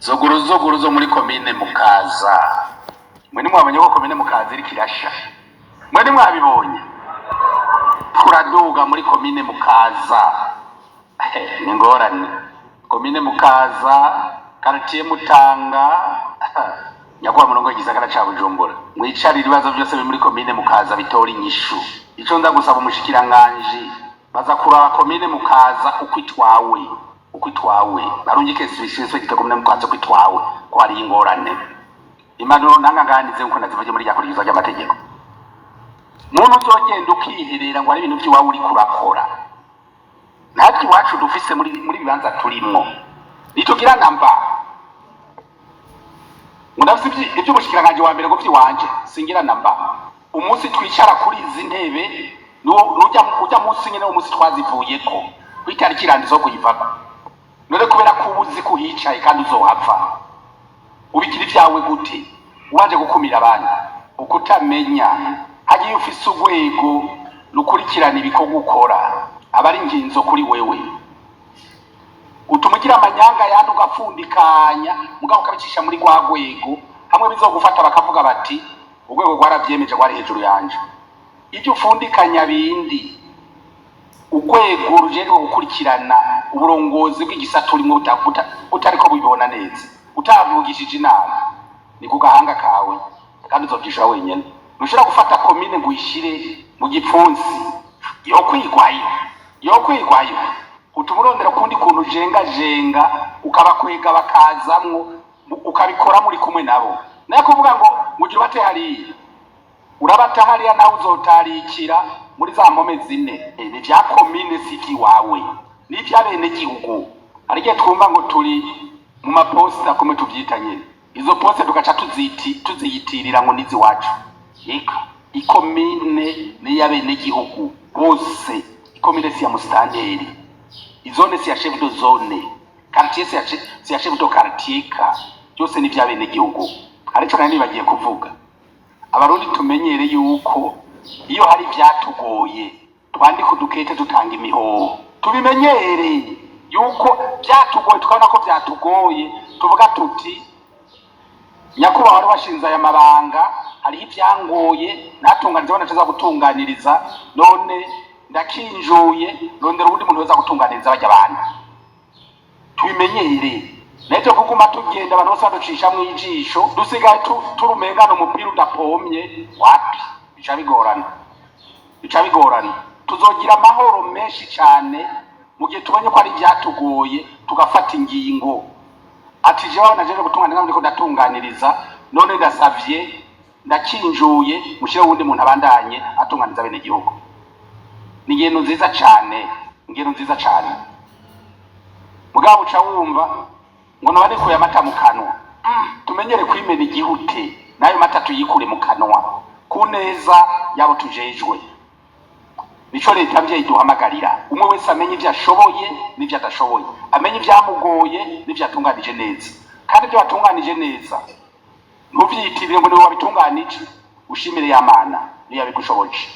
zoguru zo muri komine Mukaza. Mwene mwabonye ko komine Mukaza iri kirasha? Mwene mwabibonye? Turaduga muri komine Mukaza. Ni ngorane. Komine Mukaza, quartier Mutanga, nyakwa murongo igisagara ca Bujumbura. Mwicari ibibazo byose biri muri komine Mukaza bitora inyishu. Ico nda gusaba umushikiranganje baza kuraba komine Mukaza ukwitwawe barungike sibiswe gita komine Mukaza ukwitwawe ko ari ingorane. Impanuro ntanganganize uko nazivaje muri yakurikiza ry'amategeko. Muntu uzogenda ukiherera ngo ari ibintu by'iwawe uri kurakora. Natwe iwacu dufise muri bibanza turimo. Nitugira namba. Mudafise ibyo mushikiranganje wa mbere ngo by'iwanje singira namba. Umunsi twicara kuri izi ntebe nujya munsi nyene umunsi twazivuyeko kwitari kirandizo kuyivako. None kubera kubuzi kuhicaye kandi uzohava. Ubikira ivyawe gute? Waje gukumira abantu ukutamenya hagiye ufise urwego rukurikirana ibikorwa ukora abari inginzo kuri wewe utumugira amanyanga yandi ugapfundikanya mugabo ukabicisha muri rwa rwego hamwe bizogufata bakavuga bati urwego rwaravyemeje rwari hejuru yanje ibyo ufundikanya bindi urwego rujeje gukurikirana uburongozi bw'igisata urimo utariko bubibona neza utavugishije inama ni kugahanga kawe kandi uzobyishura wenyene nushira gufata komine ngo uyishire mu gipfunsi yo kwigwayo utumurondera kundi kuntu jenga ukabakwega bakazamwo ukabikora muri kumwe nabo naye kuvuga ngo mujye bate hari urabata hariya nawe uzotarikira muri za mpome zine ni vya komine siki wawe ni vya bene gihugu ariko twumva ngo turi mu maposta kumwe tuvyitanye izo poste tugaca tuziyitirira ngo nizi wacu ikomine ni ya bene gihugu bose ikomine si ya mustanteri izone si ya chef de zone quartier si ya chef de quartier ka byose ni vya bene gihugu ariko kandi bagiye kuvuga abarundi tumenyere yuko iyo hari vyatugoye twandika udukete dutanga imihoho tubimenyere yuko byatugoye tukabona ko byatugoye tuvuga tuti nyakuba wari washinze aya mabanga hari ivyangoye natunganije bana tuza gutunganiriza none ndakinjuye rondera ubundi muntu weza gutunganiriza bajya abantu tubimenyere neto kuguma tugenda abantu bose baducisha mu ijisho dusigaye turumengana umupira udapomye wapi bica bigorana tuzogira amahoro menshi cyane mu gihe tubonye ko ari byatugoye tugafata ingingo ati jewe najeje gutunganiriza ndiko ndatunganiriza none ndasavye ndakinjuye mushire wundi muntu abandanye atunganiza bene gihugu ni ingendo nziza cyane mugabo uca wumva ngo nabane kuya mata mu kanwa tumenyere kwimena igihute nayo mata tuyikure mu kanwa ku neza yabo tujejwe nico leta mvye iduhamagarira umwe wese amenye ivyo ashoboye n'ivyo adashoboye amenye ivyamugoye n'ivyo atunganije neza kandi ivyo atunganije neza ntuvyitirire ngo niwe wabitunganije ushimire yamana niyo yabigushoboje